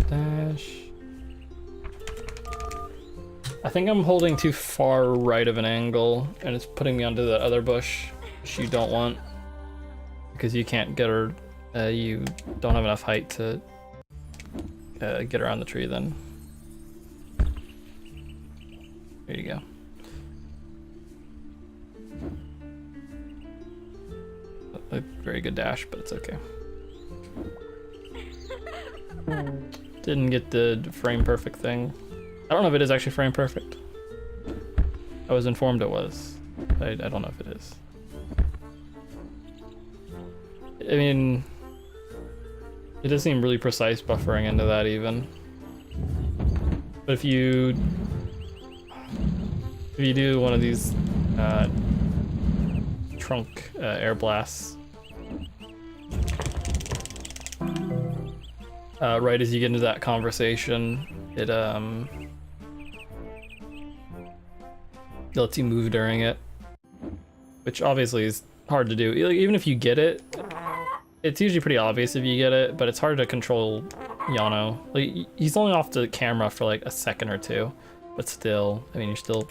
Dash. I think I'm holding too far right of an angle, and it's putting me onto the other bush, which you don't want, because you can't get her. You don't have enough height to get around the tree. Then there you go. A very good dash, but it's okay. Didn't get the frame perfect thing. I don't know if it is actually frame perfect. I was informed it was. I don't know if it is. I mean, it does seem really precise buffering into that even. But if you do one of these trunk air blasts, right as you get into that conversation, it lets you move during it, which obviously is hard to do. Even if you get it, it's usually pretty obvious if you get it, but it's hard to control Yono. Like, he's only off the camera for like a second or two, but still, I mean, you're still...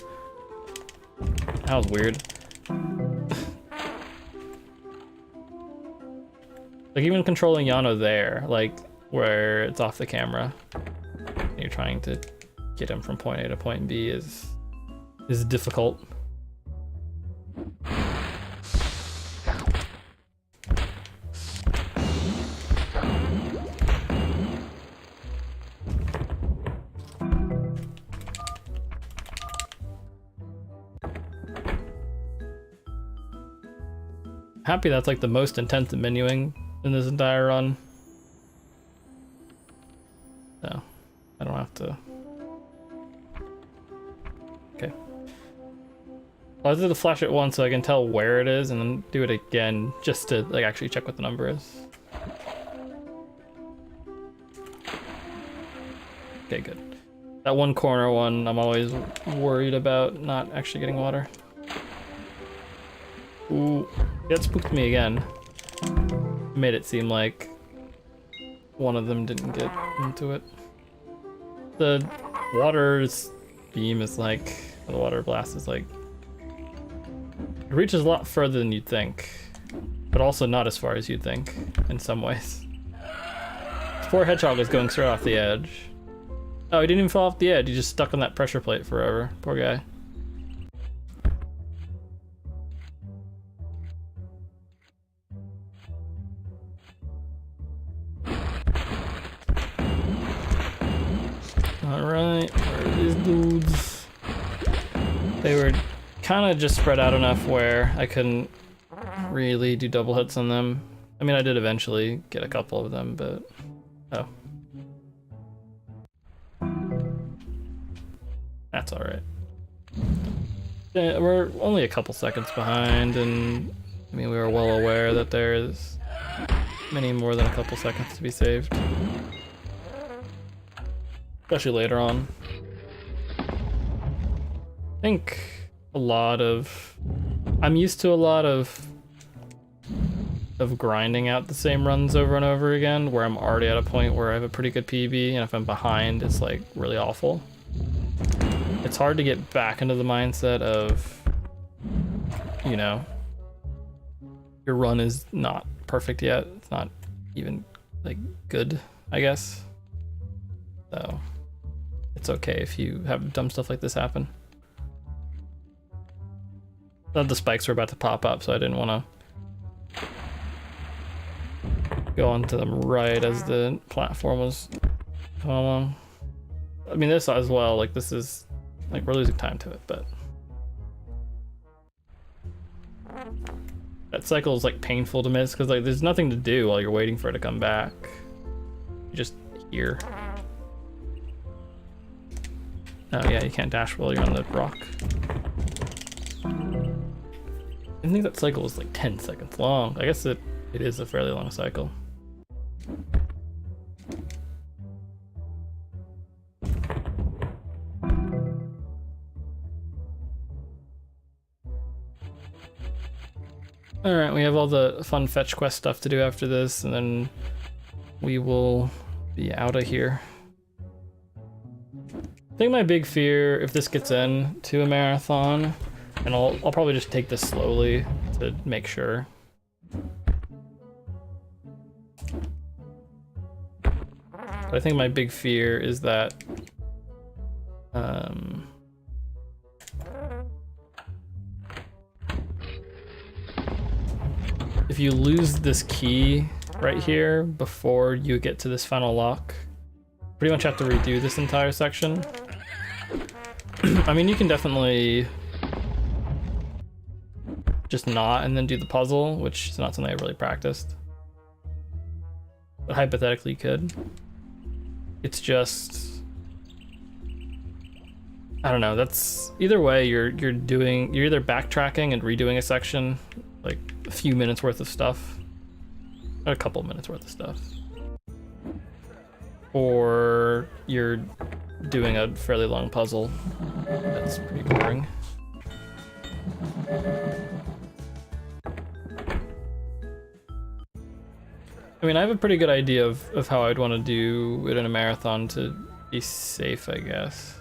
That was weird. Like, even controlling Yono there, like, where it's off the camera, and you're trying to get him from point A to point B is difficult. Happy that's like the most intense menuing in this entire run. So I don't have to. Okay. Well, I did the flash it once so I can tell where it is, and then do it again just to like actually check what the number is. Okay, good. That one corner one, I'm always worried about not actually getting water. Ooh, that spooked me again. Made it seem like one of them didn't get into it. The water's beam is like, the water blast is like, it reaches a lot further than you'd think, but also not as far as you'd think in some ways. This poor hedgehog is going straight off the edge. Oh, he didn't even fall off the edge, he just stuck on that pressure plate forever. Poor guy. Alright, where are these dudes? They were kind of just spread out enough where I couldn't really do double hits on them. I mean, I did eventually get a couple of them, but... Oh. That's alright. Yeah, we're only a couple seconds behind, and I mean, we were well aware that there's many more than a couple seconds to be saved. Especially later on. I think a lot of... I'm used to a lot of grinding out the same runs over and over again, where I'm already at a point where I have a pretty good PB, and if I'm behind, it's like really awful. It's hard to get back into the mindset of, you know, your run is not perfect yet. It's not even like good, I guess. So it's okay if you have dumb stuff like this happen. Thought the spikes were about to pop up, so I didn't want to go onto them right as the platform was coming along. I mean, this as well, like this is, like we're losing time to it, but that cycle is like painful to miss because like there's nothing to do while you're waiting for it to come back. You're just here. Oh yeah, you can't dash while you're on the rock. I think that cycle was like 10 seconds long. I guess it is a fairly long cycle. Alright, we have all the fun fetch quest stuff to do after this, and then we will be out of here. I think my big fear, if this gets into a marathon, and I'll probably just take this slowly to make sure. But I think my big fear is that if you lose this key right here before you get to this final lock, pretty much have to redo this entire section. I mean, you can definitely just not and then do the puzzle, which is not something I really practiced. But hypothetically you could. It's just, I don't know, that's either way you're either backtracking and redoing a section, like a few minutes worth of stuff, or a couple minutes worth of stuff, or you're doing a fairly long puzzle that's pretty boring. I mean, I have a pretty good idea of how I'd want to do it in a marathon to be safe, I guess.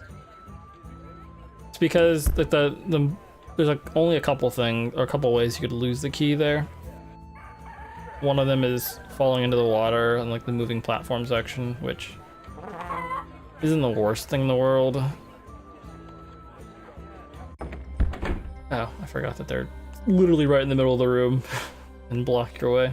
It's because like there's like only a couple things or a couple ways you could lose the key there. One of them is falling into the water on like the moving platform section, which isn't the worst thing in the world. Oh, I forgot that they're literally right in the middle of the room and block your way.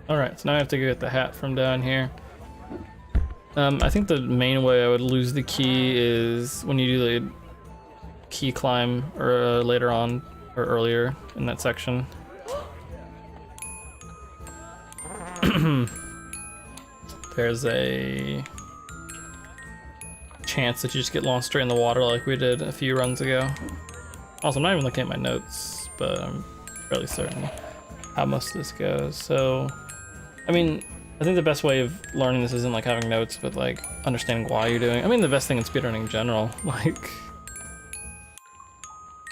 Alright, so now I have to go get the hat from down here. I think the main way I would lose the key is when you do the key climb or later on or earlier in that section. There's a chance that you just get launched straight in the water like we did a few runs ago. Also, I'm not even looking at my notes, but I'm fairly certain how most of this goes. So, I mean, I think the best way of learning this isn't like having notes, but like understanding why you're doing it. I mean, the best thing in speedrunning in general, like,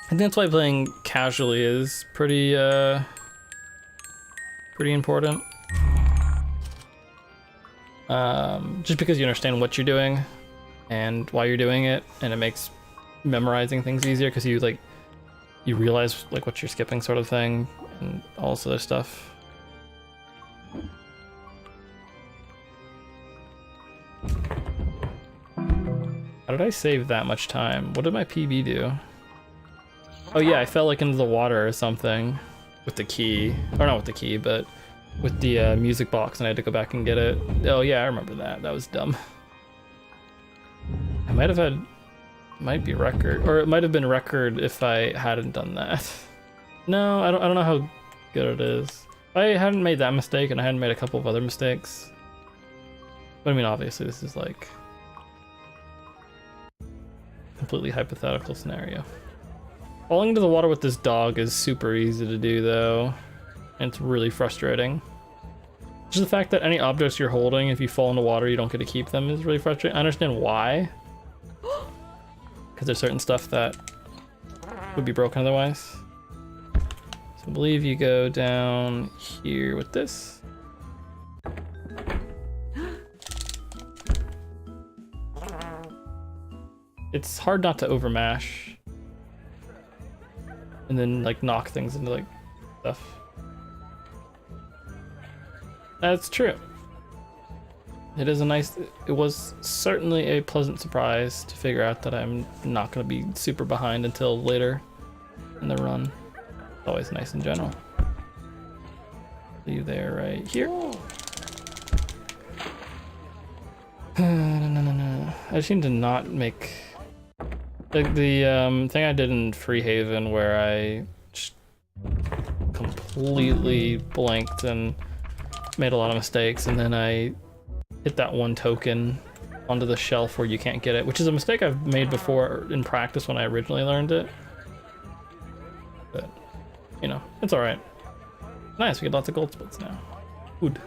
I think that's why playing casually is pretty important. Just because you understand what you're doing and why you're doing it, and it makes memorizing things easier because you realize like what you're skipping, sort of thing, and all this other stuff. How did I save that much time? What did my PB do? Oh yeah, I fell like into the water or something with the key, or not with the key, but with the music box, and I had to go back and get it. Oh yeah, I remember that. That was dumb. I might have had, might be record, or it might have been record if I hadn't done that. No, I don't know how good it is. If I hadn't made that mistake and I hadn't made a couple of other mistakes. But I mean, obviously this is like completely hypothetical scenario. Falling into the water with this dog is super easy to do though, and it's really frustrating. Just the fact that any objects you're holding, if you fall into water, you don't get to keep them is really frustrating. I understand why, because there's certain stuff that would be broken otherwise. So I believe you go down here with this. It's hard not to overmash and then like knock things into like stuff. That's true. It is a nice, it was certainly a pleasant surprise to figure out that I'm not going to be super behind until later in the run. It's always nice in general. Leave there right here. No. I just need to not make the thing I did in Freehaven where I just completely blanked and made a lot of mistakes, and then I hit that one token onto the shelf where you can't get it, which is a mistake I've made before in practice when I originally learned it. But, you know, it's alright. Nice, we get lots of gold splits now. Good.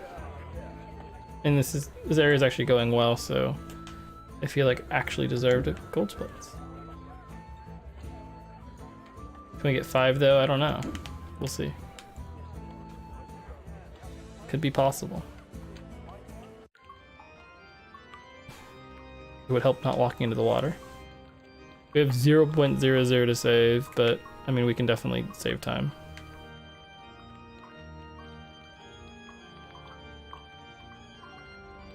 And this area is actually going well, so I feel like actually deserved a gold splits. Can we get 5 though? I don't know. We'll see. Could be possible. It would help not walking into the water. We have 0.00 to save, but I mean we can definitely save time.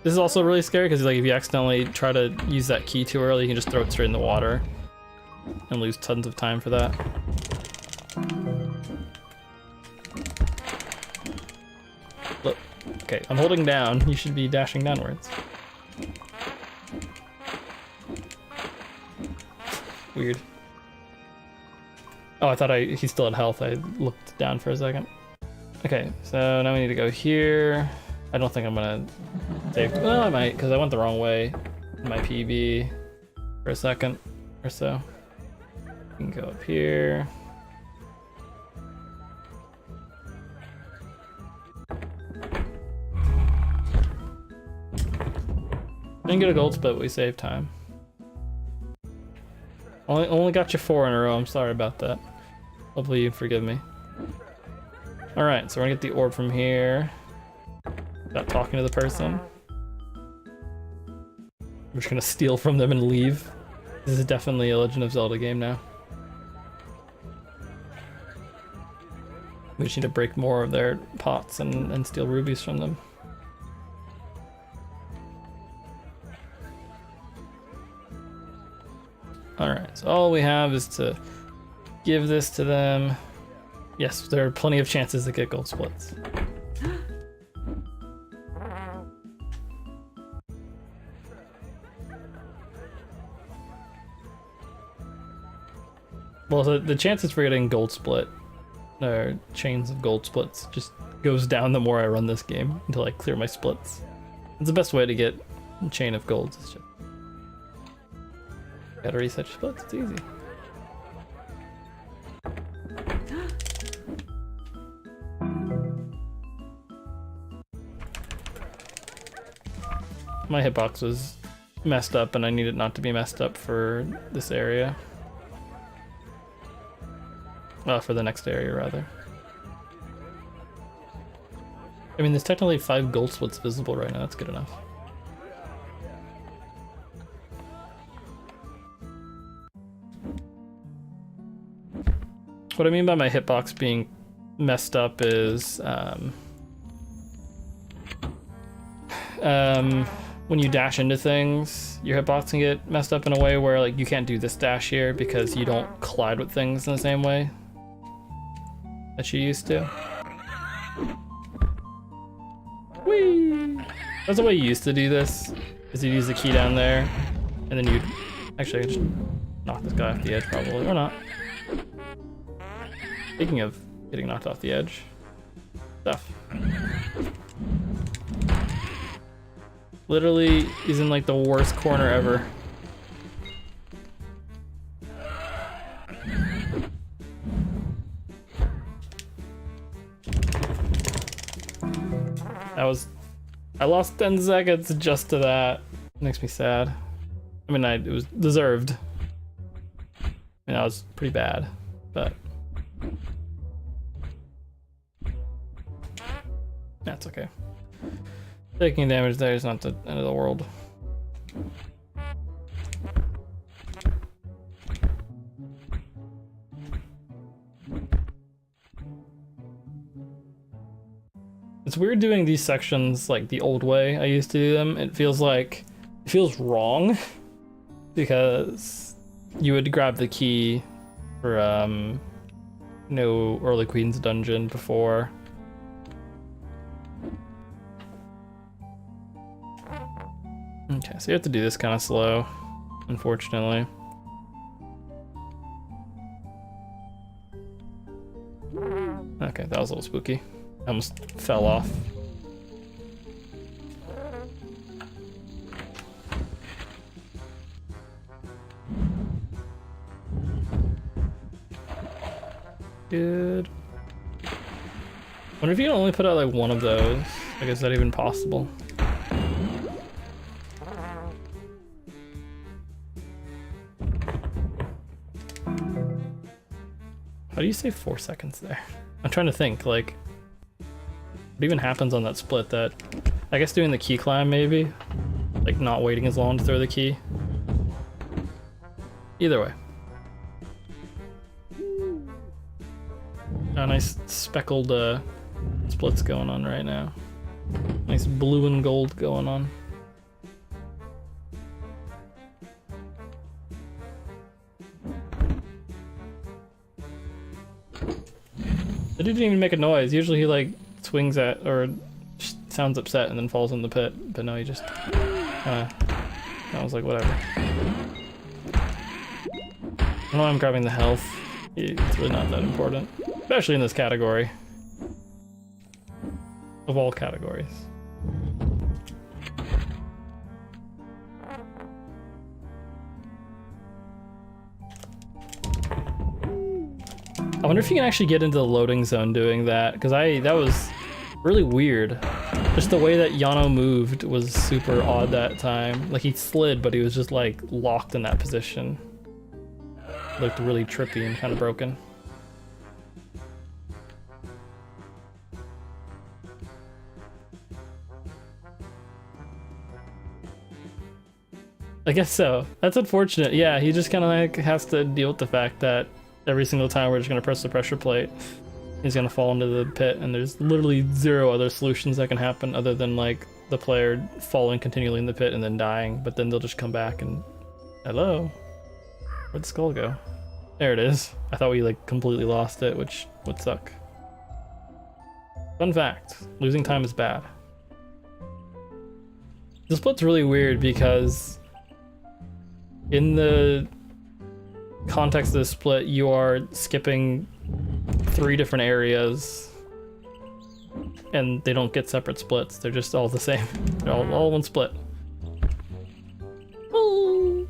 This is also really scary because like if you accidentally try to use that key too early, you can just throw it straight in the water and lose tons of time for that. Look, okay, I'm holding down. You should be dashing downwards. Weird. Oh, I thought he still had health. I looked down for a second. Okay, so now we need to go here. I don't think I'm gonna save. Well, I might, because I went the wrong way in my PB for a second or so. We can go up here. Didn't get a gold split, but we saved time. Only got you 4 in a row. I'm sorry about that. Hopefully you forgive me. All right, so we're gonna get the orb from here. Without talking to the person. We're just gonna steal from them and leave. This is definitely a Legend of Zelda game now. We just need to break more of their pots and steal rubies from them. Alright, so all we have is to give this to them. Yes, there are plenty of chances to get gold splits. Well, the chances for getting gold split, or chains of gold splits, just goes down the more I run this game until I clear my splits. It's the best way to get a chain of golds. It's just gotta reset your splits. It's easy. My hitbox was messed up, and I need it not to be messed up for this area. For the next area, rather. I mean, there's technically 5 gold splits visible right now. That's good enough. What I mean by my hitbox being messed up is when you dash into things, your hitbox can get messed up in a way where like you can't do this dash here because you don't collide with things in the same way that you used to. Whee! That's the way you used to do this, is you'd use the key down there, and then you'd... Actually, I could just knock this guy off the edge probably, or not. Speaking of getting knocked off the edge, stuff. Literally, he's in like the worst corner ever. I lost 10 seconds just to that. It makes me sad. I mean, it was deserved. I mean, that was pretty bad, but that's okay. Taking damage there is not the end of the world. It's weird doing these sections like the old way I used to do them. It feels wrong because you would grab the key for no Early Queen's dungeon before. Okay, so you have to do this kind of slow, unfortunately. Okay, that was a little spooky. I almost fell off. Good. Wonder if you can only put out like one of those. Like, is that even possible? How do you save 4 seconds there? I'm trying to think, like, what even happens on that split that, I guess doing the key climb maybe? Like not waiting as long to throw the key? Either way. A nice speckled splits going on right now. Nice blue and gold going on. It didn't even make a noise. Usually he like swings at or sounds upset and then falls in the pit, but no, he just I was like, whatever. I know I'm grabbing the health. It's really not that important, especially in this category. Of all categories. I wonder if you can actually get into the loading zone doing that, because that was really weird. Just the way that Yono moved was super odd that time. Like he slid, but he was just like locked in that position. Looked really trippy and kind of broken. I guess so. That's unfortunate. Yeah, he just kind of like has to deal with the fact that every single time we're just gonna press the pressure plate, he's gonna fall into the pit, and there's literally zero other solutions that can happen other than like the player falling continually in the pit and then dying, but then they'll just come back and, hello? Where'd the skull go? There it is. I thought we like completely lost it, which would suck. Fun fact, losing time is bad. The split's really weird because in the context of the split, you are skipping 3 different areas and they don't get separate splits. They're just all the same. They're all one split. Ooh.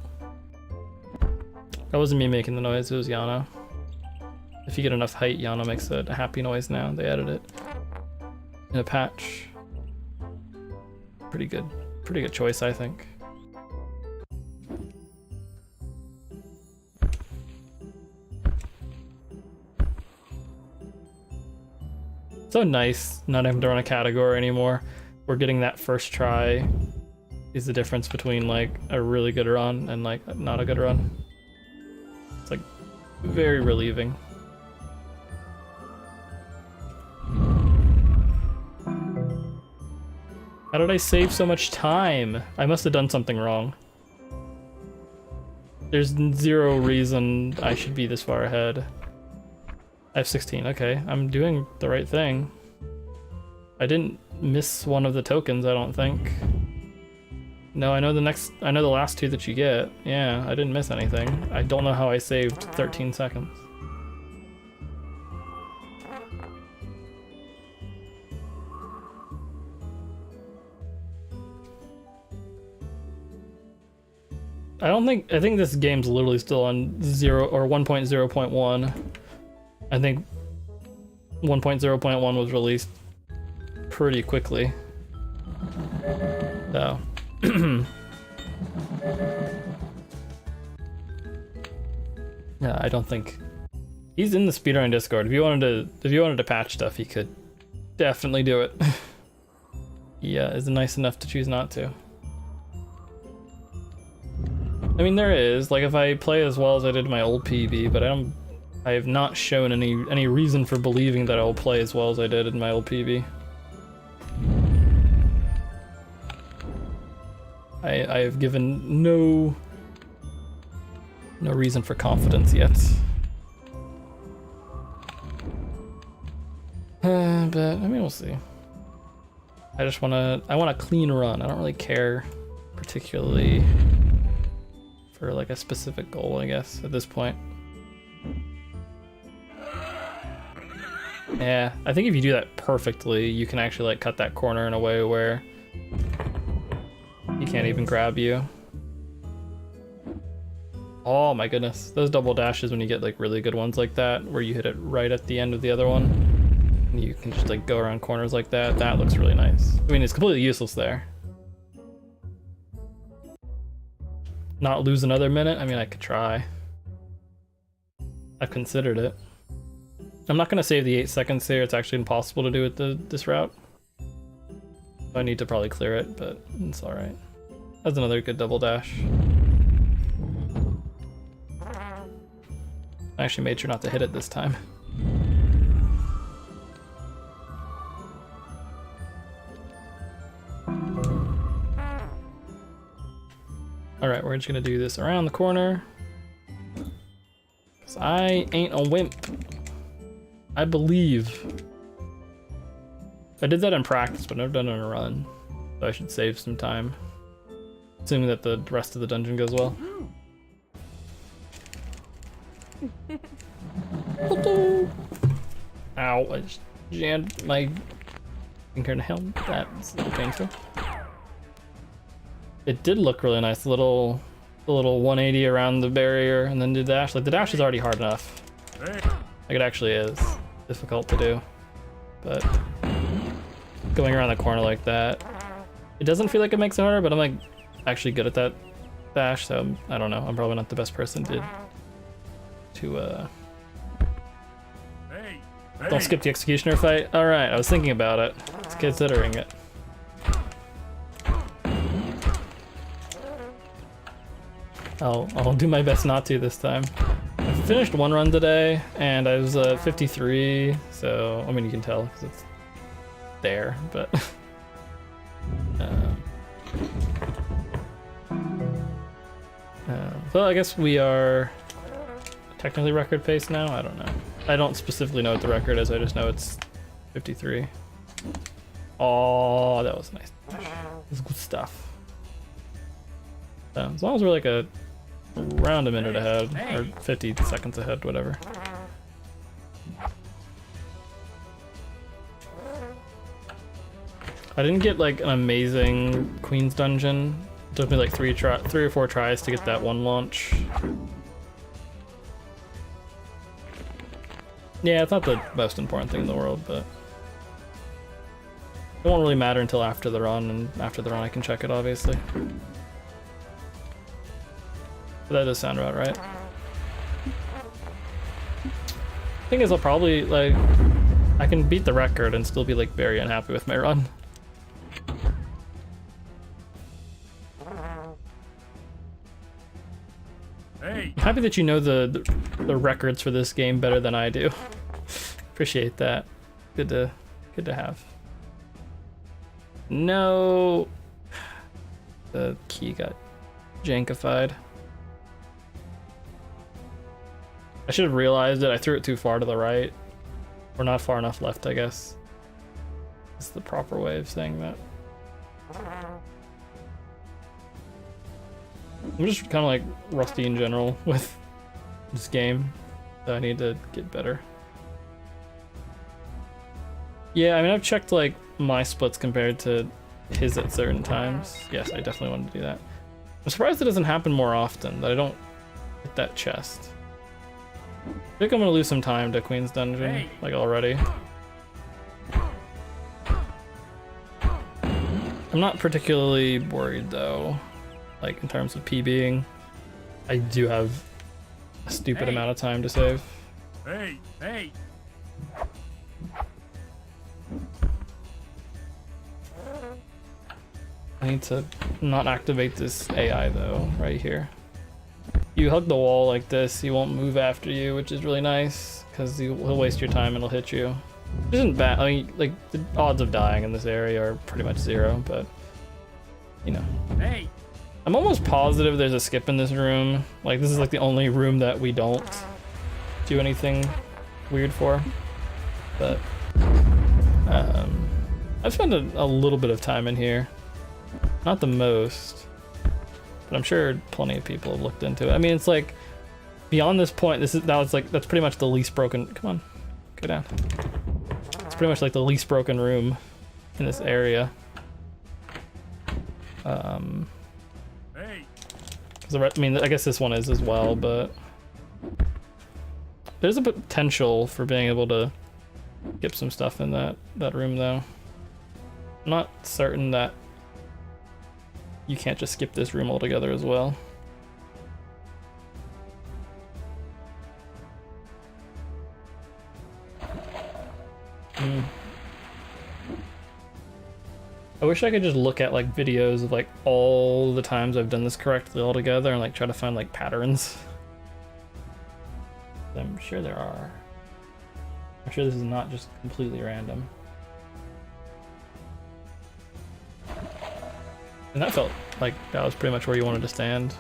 That wasn't me making the noise, it was Yono. If you get enough height, Yono makes a happy noise now. They added it in a patch. Pretty good choice, I think. So nice not having to run a category anymore. We're getting that first try is the difference between like a really good run and like not a good run. It's like very relieving. How did I save so much time? I must have done something wrong. There's zero reason I should be this far ahead. I have 16, okay. I'm doing the right thing. I didn't miss one of the tokens, I don't think. No, I know the last 2 that you get. Yeah, I didn't miss anything. I don't know how I saved 13 seconds. I think this game's literally still on 0 or 1.0.1. I think 1.0.1 was released pretty quickly. So. Yeah, I don't think he's in the Speedrun Discord. If you wanted to patch stuff, he could definitely do it. Yeah, is nice enough to choose not to. I mean, there is, like, if I play as well as I did my old PB, but I have not shown any reason for believing that I will play as well as I did in my old PB. I have given no reason for confidence yet. But I mean, we'll see. I want a clean run. I don't really care particularly for like a specific goal, I guess, at this point. Yeah, I think if you do that perfectly, you can actually like cut that corner in a way where he can't even grab you. Oh my goodness, those double dashes when you get like really good ones like that, where you hit it right at the end of the other one. And you can just like go around corners like that. That looks really nice. I mean, it's completely useless there. Not lose another minute? I mean, I could try. I've considered it. I'm not gonna save the 8 seconds here. It's actually impossible to do with this route. I need to probably clear it, but it's all right. That's another good double dash. I actually made sure not to hit it this time. All right, we're just gonna do this around the corner. 'Cause I ain't a wimp. I believe. I did that in practice, but I've never done it in a run. So I should save some time. Assuming that the rest of the dungeon goes well. Ow, I just jammed my finger in the helm. That was a little painful. It did look really nice, the little 180 around the barrier and then do the dash. Like the dash is already hard enough. Like it actually is difficult to do. But going around the corner like that, it doesn't feel like it makes it harder, but I'm like actually good at that dash, so I don't know. I'm probably not the best person to don't skip the executioner fight. All right, I was thinking about it. I was considering it. I'll do my best not to this time. I finished one run today, and I was 53. So I mean, you can tell because it's there, but. So I guess we are technically record pace now. I don't know. I don't specifically know what the record is. I just know it's 53. Oh, that was nice. That's good stuff. As long as we're like around a minute ahead, or 50 seconds ahead, whatever. I didn't get like an amazing Queen's Dungeon. It took me like 3 or 4 tries to get that one launch. Yeah, it's not the most important thing in the world, but it won't really matter until after the run, and after the run I can check it, obviously. But that does sound about right. Thing is, I'll probably, like, I can beat the record and still be, like, very unhappy with my run. I'm happy that you know the records for this game better than I do. Appreciate that. Good to have. No, the key got jankified. I should have realized it. I threw it too far to the right, or not far enough left, I guess. That's the proper way of saying that. I'm just kind of like rusty in general with this game, so I need to get better. Yeah, I mean, I've checked like my splits compared to his at certain times. Yes, I definitely want to do that. I'm surprised it doesn't happen more often, that I don't hit that chest. I think I'm gonna lose some time to Queen's Dungeon, like already. I'm not particularly worried though. Like in terms of PBing, I do have a stupid amount of time to save. I need to not activate this AI though, right here. You hug the wall like this, he won't move after you, which is really nice, because he'll waste your time and he'll hit you. Which isn't bad. I mean, like, the odds of dying in this area are pretty much 0, but, you know. I'm almost positive there's a skip in this room. Like, this is like the only room that we don't do anything weird for. But, I've spent a little bit of time in here. Not the most, but I'm sure plenty of people have looked into it. I mean, it's like, beyond this point, that's pretty much the least broken, come on, go down. It's pretty much like the least broken room in this area. I mean, I guess this one is as well, but there's a potential for being able to skip some stuff in that room though. I'm not certain that you can't just skip this room altogether as well. I wish I could just look at like videos of like all the times I've done this correctly all together and like try to find like patterns. I'm sure there are. I'm sure this is not just completely random. And that felt like that was pretty much where you wanted to stand.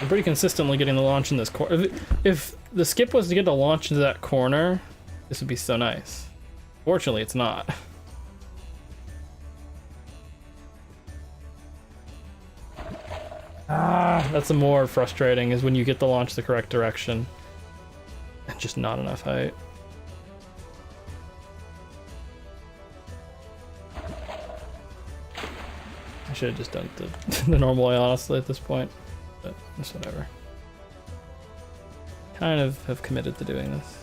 I'm pretty consistently getting the launch in this corner. If the skip was to get the launch into that corner, this would be so nice. Fortunately, it's not. That's the more frustrating, is when you get the launch the correct direction and just not enough height. I should have just done it the normal way, honestly, at this point. But it's whatever. Kind of have committed to doing this.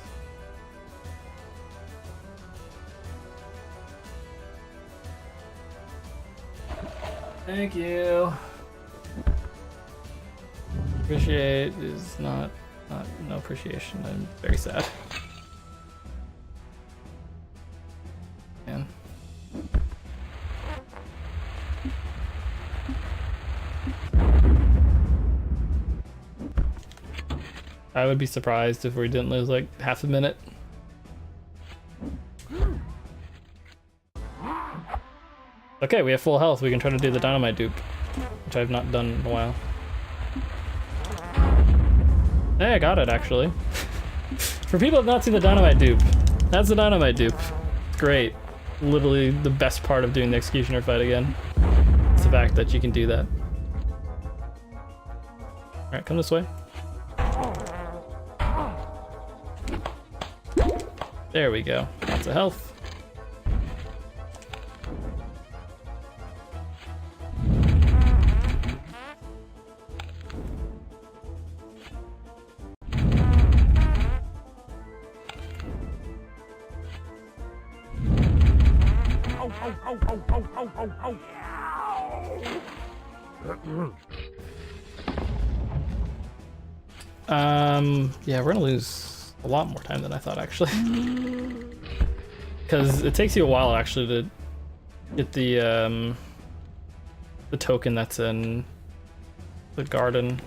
Thank you. Appreciate is not no appreciation. I'm very sad. Man. I would be surprised if we didn't lose like half a minute. Okay, we have full health. We can try to do the dynamite dupe, which I've not done in a while. Hey, I got it actually. For people who have not seen the dynamite dupe, that's the dynamite dupe. Great. Literally the best part of doing the executioner fight again. It's the fact that you can do that. Alright, come this way. There we go. Lots of health. Yeah, we're gonna lose a lot more time than I thought, actually. Because it takes you a while, actually, to get the token that's in the garden.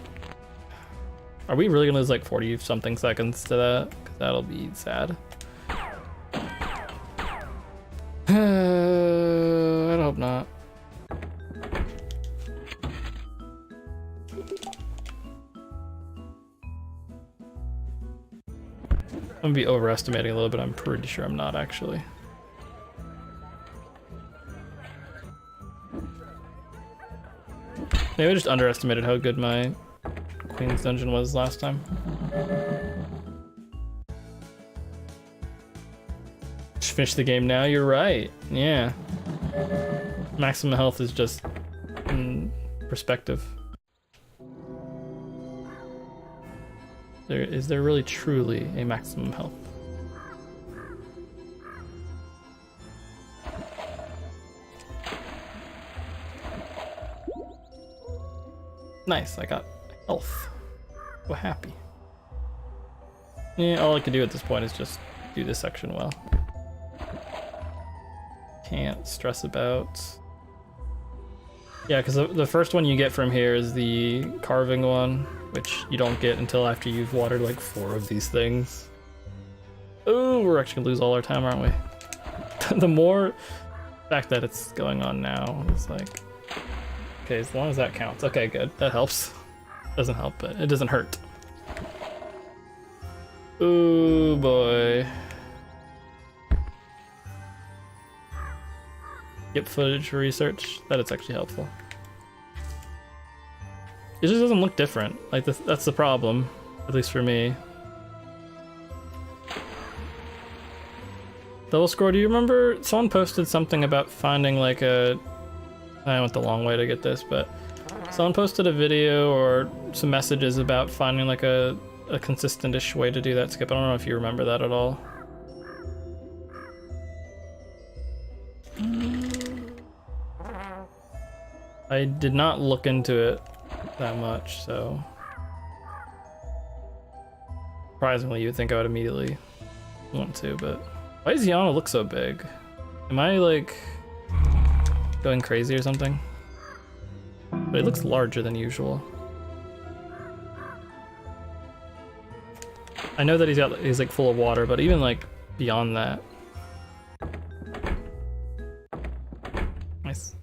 Are we really gonna lose like 40-something seconds to that? Because that'll be sad. I'd hope not. I'm gonna be overestimating a little bit. I'm pretty sure I'm not, actually. Maybe I just underestimated how good my Queen's Dungeon was last time. Just finish the game now, you're right. Yeah. Maximum health is just in perspective. Is there really truly a maximum health? Nice, I got health. So happy. Yeah, all I can do at this point is just do this section well. Can't stress about... Yeah, because the first one you get from here is the carving one, which you don't get until after you've watered like 4 of these things. Oh, we're actually gonna lose all our time, aren't we? The more fact that it's going on now is like... Okay, as long as that counts. Okay, good. That helps. Doesn't help, but it doesn't hurt. Ooh, boy. Skip footage for research. That is actually helpful. It just doesn't look different. Like, that's the problem. At least for me. Double score, do you remember? Someone posted something about finding like a I went the long way to get this, but someone posted a video or some messages about finding like a consistent-ish way to do that skip. I don't know if you remember that at all. I did not look into it that much, so surprisingly you would think I would immediately want to, but why does Yono look so big? Am I like going crazy or something? But it looks larger than usual. I know that he's like full of water, but even like beyond that. Nice.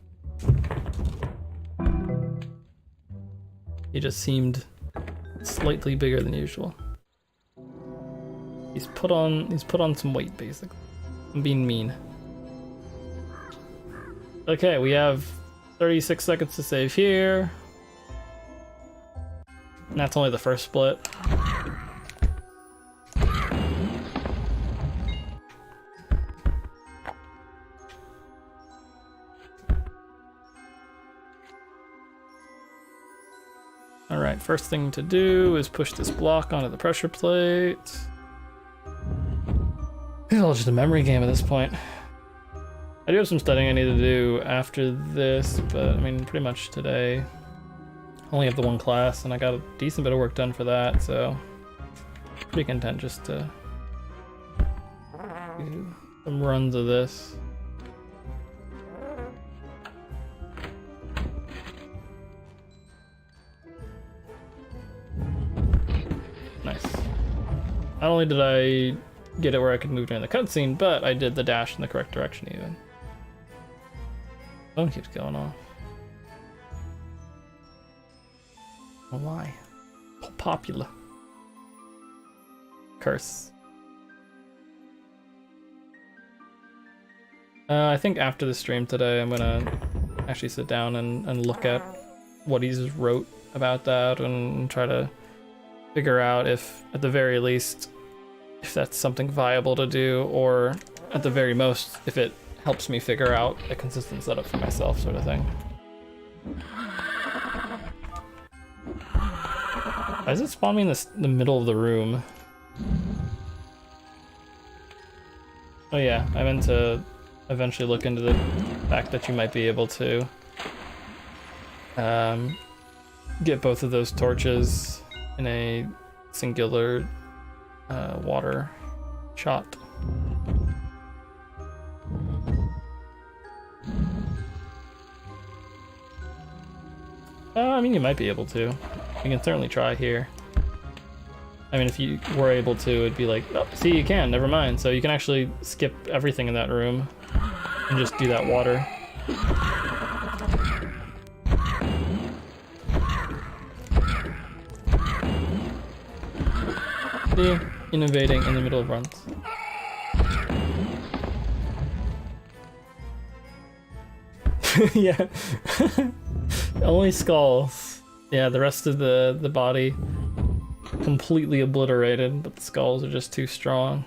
He just seemed slightly bigger than usual. He's put on some weight basically. I'm being mean. Okay, we have 36 seconds to save here. And that's only the first split. Alright, first thing to do is push this block onto the pressure plate. It's all just a memory game at this point. I do have some studying I need to do after this, but I mean, pretty much today. Only have the one class, and I got a decent bit of work done for that, so pretty content just to do some runs of this. Nice. Not only did I get it where I could move during the cutscene, but I did the dash in the correct direction even. Phone keeps going off. Oh why? Popular. Curse. I think after the stream today, I'm gonna actually sit down and look at what he's wrote about that and try to figure out if, at the very least, if that's something viable to do, or at the very most, if it helps me figure out a consistent setup for myself, sort of thing. Why does it spawn me in the middle of the room? Oh yeah, I meant to eventually look into the fact that you might be able to get both of those torches in a singular water shot. I mean, you might be able to. You can certainly try here. I mean, if you were able to, it'd be like, oh, see, you can, never mind. So you can actually skip everything in that room and just do that water. See? Innovating in the middle of runs. Yeah. Only skulls. Yeah, the rest of the body completely obliterated, but the skulls are just too strong.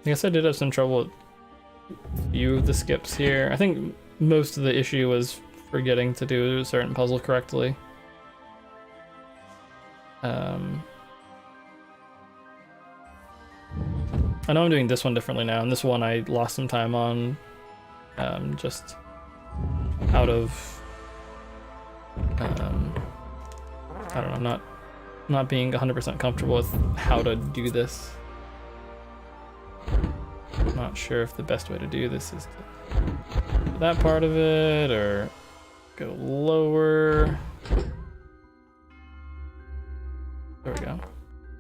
I guess I did have some trouble with a few of the skips here. I think most of the issue was forgetting to do a certain puzzle correctly. I know I'm doing this one differently now, and this one I lost some time on, just out of, I don't know, not being 100% comfortable with how to do this. I'm not sure if the best way to do this is to do that part of it, or go lower. There we go.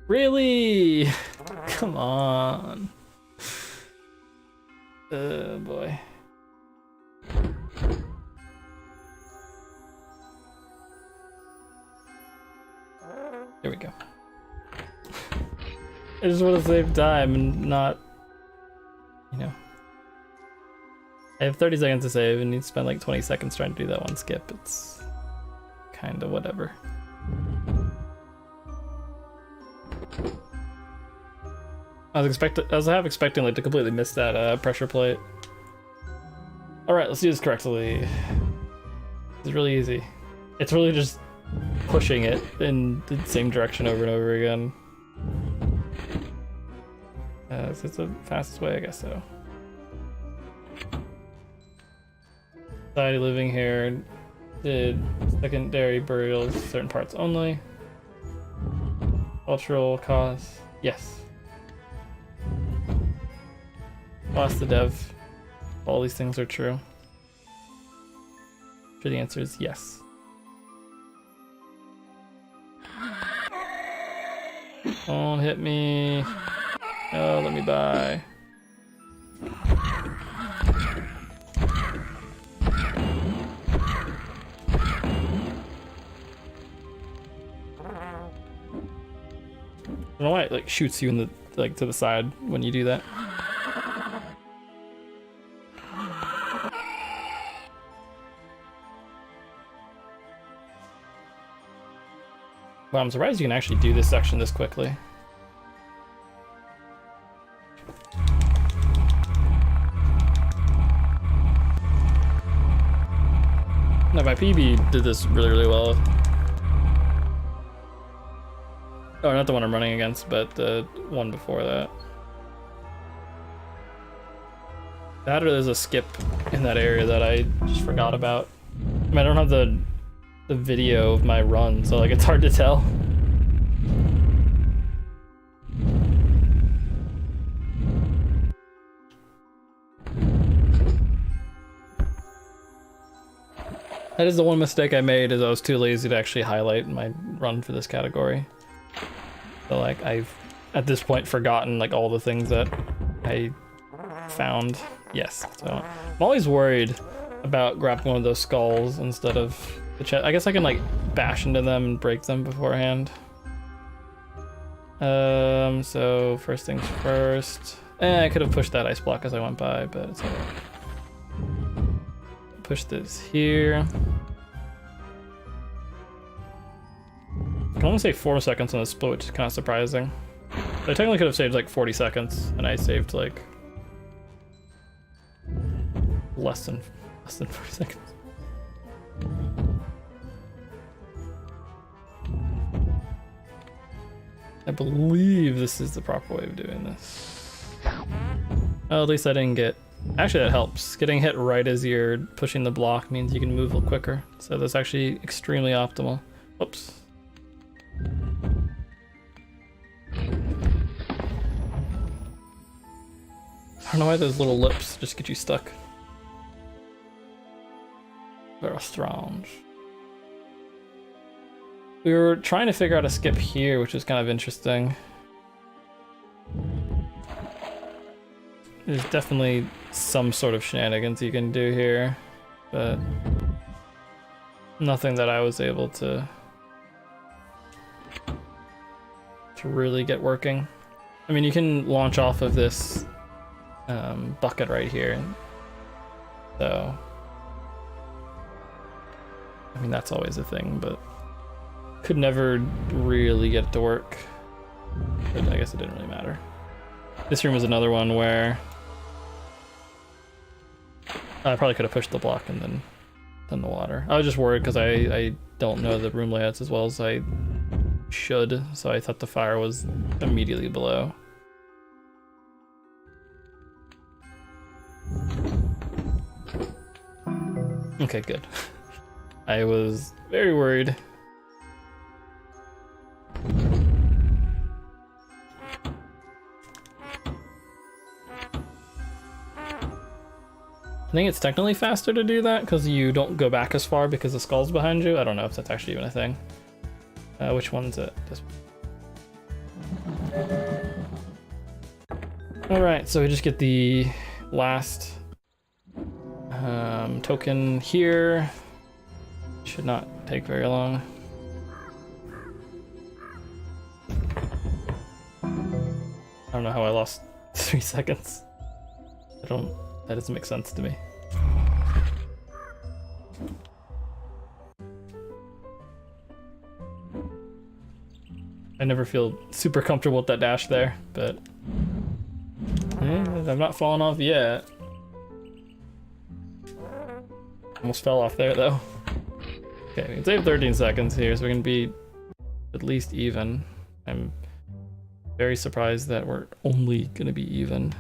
Really? Come on. Oh boy. There we go. I just want to save time and not, you know. I have 30 seconds to save and you spend like 20 seconds trying to do that one skip. It's kind of whatever. I was half expecting like to completely miss that pressure plate. All right, let's do this correctly. It's really easy. It's really just pushing it in the same direction over and over again. So it's the fastest way, I guess so. Society living here did secondary burials, certain parts only. Cultural cause, yes. Lost the dev. All these things are true. So the answer is yes. Don't hit me. Oh, let me buy. I don't know why it like shoots you in the like to the side when you do that. Well, I'm surprised you can actually do this section this quickly. No, my PB did this really well. Oh, not the one I'm running against, but the one before that. That or there's a skip in that area that I just forgot about. I mean, I don't have the video of my run, so like it's hard to tell. That is the one mistake I made, is I was too lazy to actually highlight my run for this category. So like I've at this point forgotten like all the things that I found. Yes, so I'm always worried about grabbing one of those skulls instead of the chest. I guess I can like bash into them and break them beforehand. So first things first. I could have pushed that ice block as I went by, but it's alright. Push this here. I can only save 4 seconds on the split, which is kind of surprising. But I technically could have saved like 40 seconds, and I saved like less than 40 seconds. I believe this is the proper way of doing this. Oh, at least I didn't get... Actually, that helps. Getting hit right as you're pushing the block means you can move a little quicker. So that's actually extremely optimal. Oops. I don't know why those little lips just get you stuck. Very strange. We were trying to figure out a skip here, which is kind of interesting. There's definitely some sort of shenanigans you can do here, but nothing that I was able to really get working. I mean, you can launch off of this bucket right here, so I mean that's always a thing, but could never really get it to work. But I guess it didn't really matter. This room was another one where I probably could have pushed the block and then done the water. I was just worried because I don't know the room layouts as well as I should, so I thought the fire was immediately below. Okay, good. I was very worried. I think it's technically faster to do that because you don't go back as far because the skull's behind you. I don't know if that's actually even a thing. Which one's it? This one. Alright, so we just get the last token here. Should not take very long. I don't know how I lost 3 seconds. That doesn't make sense to me. I never feel super comfortable with that dash there, but I've not fallen off yet. Almost fell off there though. Okay, we can save 13 seconds here, so we can be at least even. I'm very surprised that we're only gonna be even.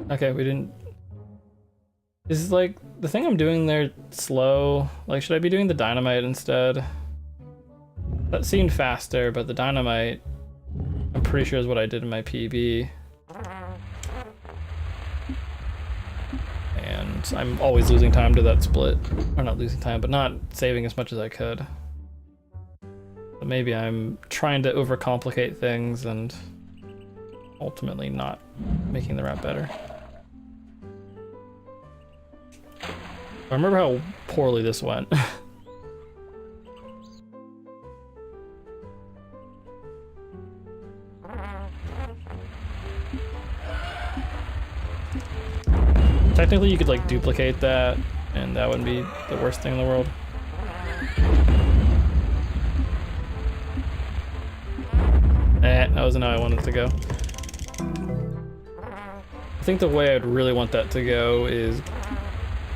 Okay, we didn't... Is like the thing I'm doing there slow? Like, should I be doing the dynamite instead? That seemed faster, but the dynamite, I'm pretty sure is what I did in my PB. And I'm always losing time to that split. Or not losing time, but not saving as much as I could. But maybe I'm trying to overcomplicate things and ultimately not making the route better. I remember how poorly this went. Technically you could like duplicate that and that wouldn't be the worst thing in the world. That wasn't how I wanted it to go. I think the way I'd really want that to go is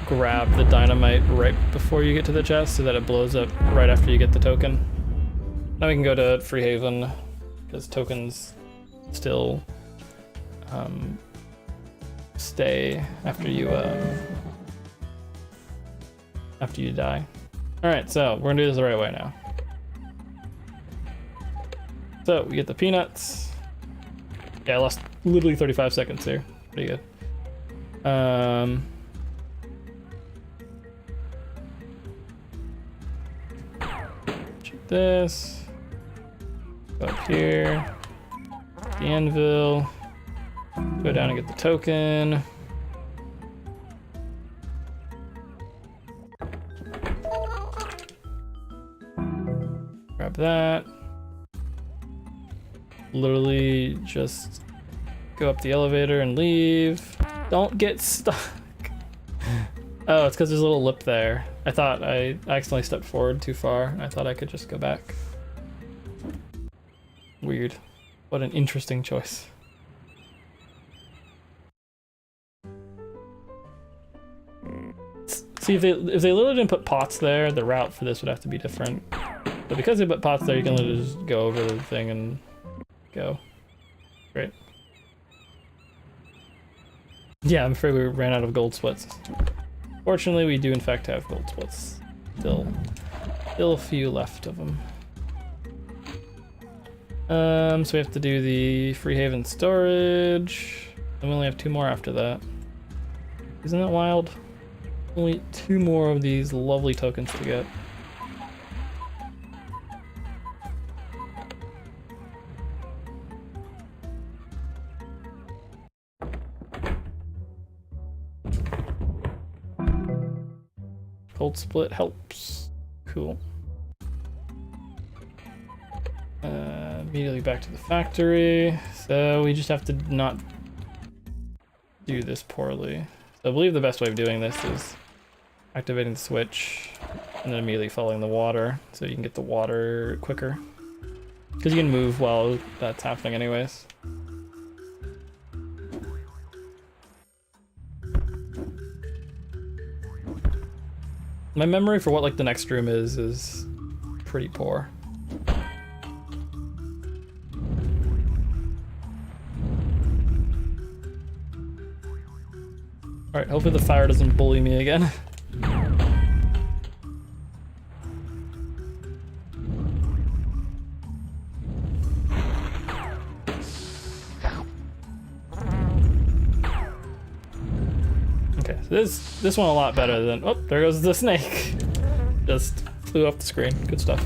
grab the dynamite right before you get to the chest so that it blows up right after you get the token. Now we can go to Free Haven because tokens still stay after you die. Alright, so we're gonna do this the right way now. So we get the peanuts. Yeah, I lost literally 35 seconds here. Pretty good. Check this. Go up here. The anvil. Go down and get the token. Grab that. Literally just go up the elevator and leave. Don't get stuck. Oh, it's because there's a little lip there. I thought I accidentally stepped forward too far. I thought I could just go back. Weird. What an interesting choice. See, if they literally didn't put pots there, the route for this would have to be different. But because they put pots there, you can literally just go over the thing and go. Great. Yeah, I'm afraid we ran out of gold splits. Fortunately, we do in fact have gold splits. Still a few left of them. So we have to do the Free Haven storage. And we only have 2 more after that. Isn't that wild? Only 2 more of these lovely tokens to get. Gold split helps. Cool. Immediately back to the factory. So we just have to not do this poorly. So I believe the best way of doing this is activating the switch and then immediately following the water so you can get the water quicker. Because you can move while that's happening anyways. My memory for what like the next room is pretty poor. Alright, hopefully the fire doesn't bully me again. Okay, so this one a lot better than... Oh, there goes the snake. Just flew off the screen. Good stuff.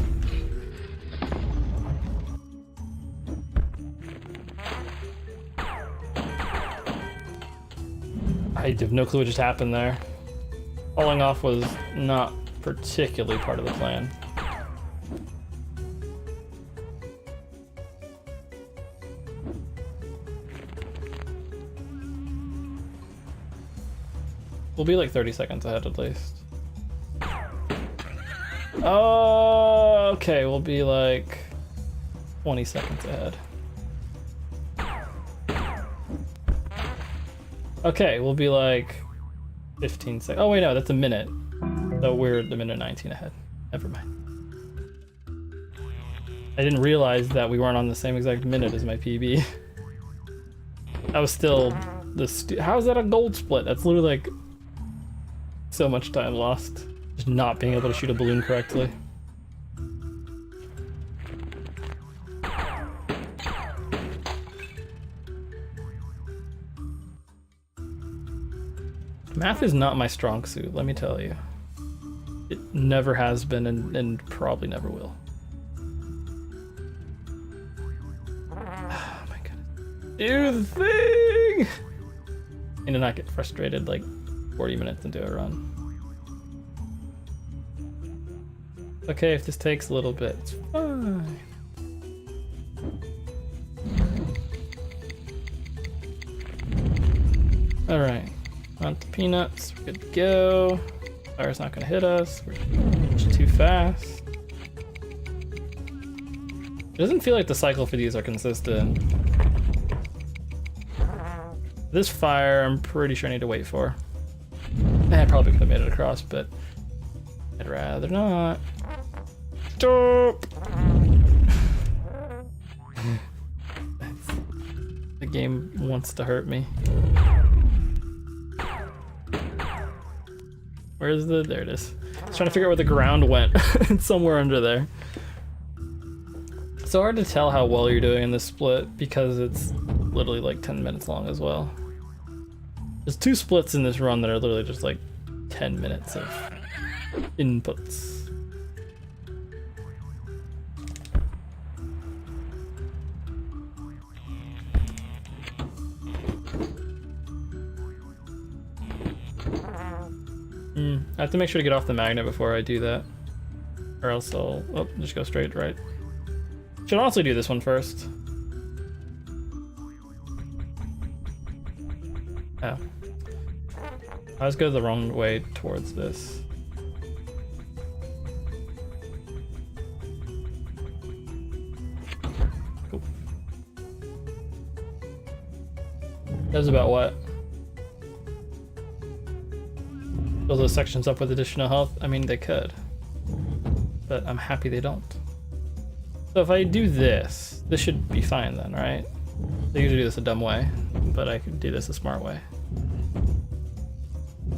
I have no clue what just happened there. Falling off was not particularly part of the plan. We'll be like 30 seconds ahead at least. Oh, okay, we'll be like 20 seconds ahead. Okay, we'll be like 15 seconds. Oh wait, no, that's a minute. So we're the minute 19 ahead. Never mind. I didn't realize that we weren't on the same exact minute as my PB. That was still the how is that a gold split? That's literally like so much time lost. Just not being able to shoot a balloon correctly. Math is not my strong suit, let me tell you. It never has been and probably never will. Oh my goodness. Do the thing! And to not get frustrated like 40 minutes into a run. Okay, if this takes a little bit, it's fine. Alright. On to peanuts, we're good to go. Fire's not gonna hit us, we're just too fast. It doesn't feel like the cycle for these are consistent. This fire, I'm pretty sure I need to wait for. I probably could have made it across, but I'd rather not. Stop! The game wants to hurt me. Where's the... there it is. I was trying to figure out where the ground went. It's somewhere under there. It's so hard to tell how well you're doing in this split because it's literally like 10 minutes long as well. There's 2 splits in this run that are literally just like 10 minutes of inputs. I have to make sure to get off the magnet before I do that. Or else I'll just go straight right. Should honestly do this one first. Oh. I was going the wrong way towards this. Cool. That was about what? Fill those sections up with additional health? I mean, they could. But I'm happy they don't. So if I do this, this should be fine then, right? I usually do this a dumb way, but I could do this a smart way.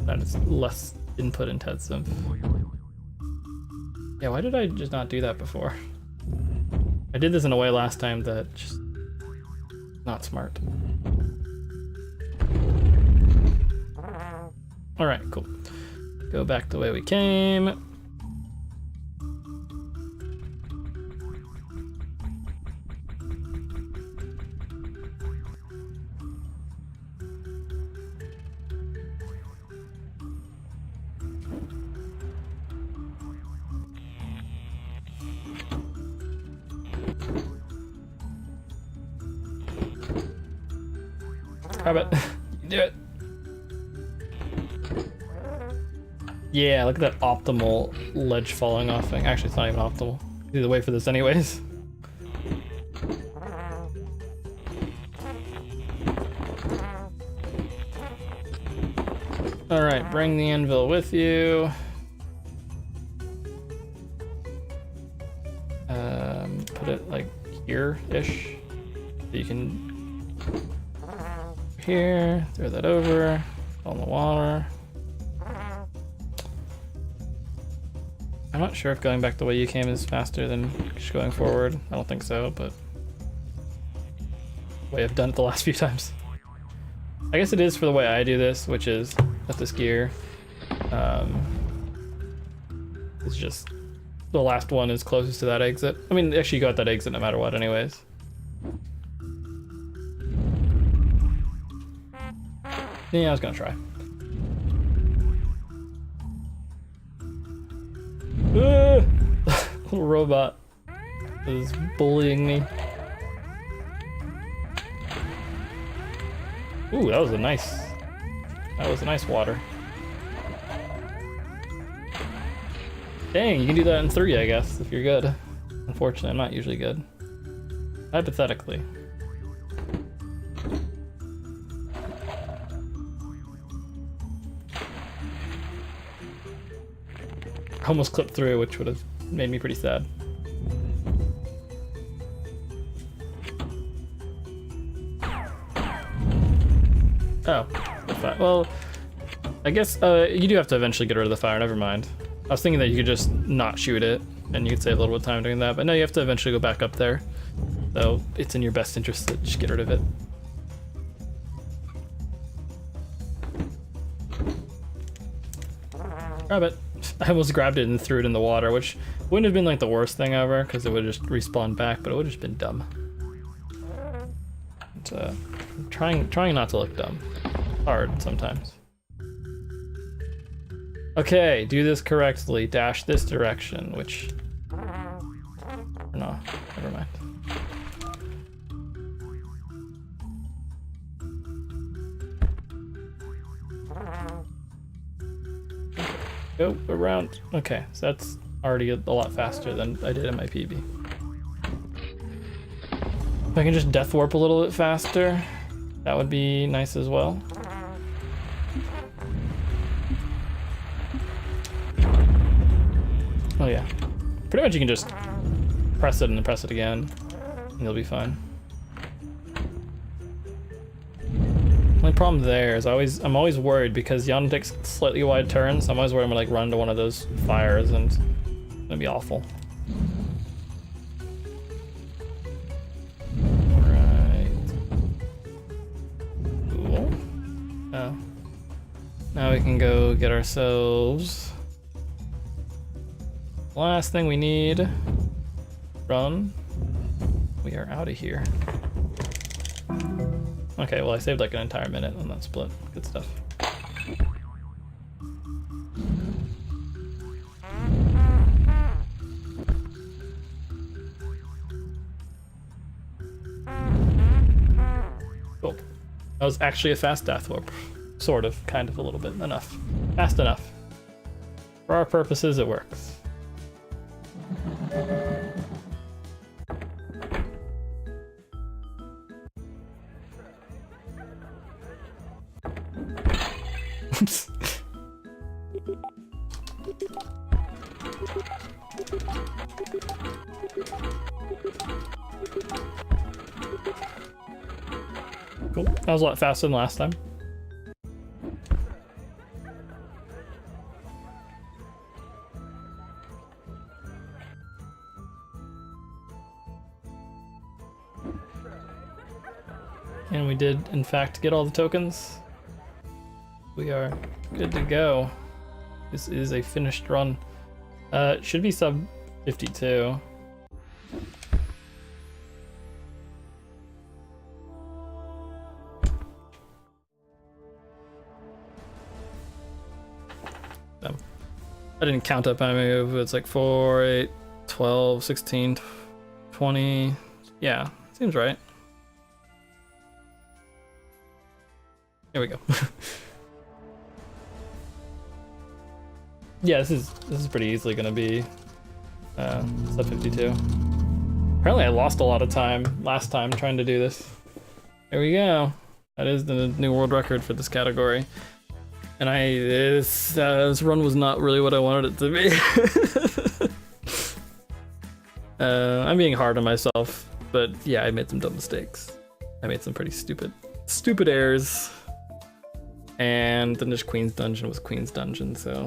That is less input intensive. Yeah, why did I just not do that before? I did this in a way last time that just not smart. Alright, cool. Go back the way we came. Grab it. You do it. Yeah, look at that optimal ledge falling off thing. Actually, it's not even optimal. Either way for this anyways. Alright, bring the anvil with you. Put it like here-ish. So you can... here, throw that over, on the water. I'm not sure if going back the way you came is faster than just going forward. I don't think so, but the way I've done it the last few times. I guess it is for the way I do this, which is with this gear. It's just the last one is closest to that exit. I mean, actually you got that exit no matter what anyways. Yeah, I was gonna try. robot is bullying me. Ooh, that was a nice water. Dang, you can do that in 3, I guess, if you're good. Unfortunately, I'm not usually good. Hypothetically. Almost clipped through, which would have made me pretty sad. Oh, well, I guess you do have to eventually get rid of the fire, never mind. I was thinking that you could just not shoot it, and you could save a little bit of time doing that, but no, you have to eventually go back up there. So it's in your best interest to just get rid of it. Grab it. I almost grabbed it and threw it in the water, which wouldn't have been like the worst thing ever, because it would have just respawned back, but it would have just been dumb. I'm trying not to look dumb. Hard sometimes. Okay, do this correctly. Dash this direction, which... No, never mind. Go around. Okay, so that's already a lot faster than I did in my PB. If I can just death warp a little bit faster, that would be nice as well. Oh yeah. Pretty much you can just press it and then press it again, and you'll be fine. Only problem there is I'm always worried because Yono takes slightly wide turns. So I'm always worried I'm gonna like run into one of those fires and it's gonna be awful. Alright. Cool. Oh. Now we can go get ourselves last thing we need. Run. We are out of here. Okay, well I saved like an entire minute on that split. Good stuff. Cool. That was actually a fast death warp. Sort of, kind of, a little bit. Enough. Fast enough. For our purposes, it works. Cool. That was a lot faster than last time. And we did, in fact, get all the tokens. We are good to go. This is a finished run. It should be sub 52. I didn't count up how many move. It's like 4, 8, 12, 16, 20. Yeah, seems right. Here we go. Yeah, this is pretty easily gonna be sub 52. Apparently I lost a lot of time last time trying to do this. There we go. That is the new world record for this category. And this run was not really what I wanted it to be. I'm being hard on myself, but yeah, I made some dumb mistakes. I made some pretty stupid errors. And then there's Queen's Dungeon was Queen's Dungeon, so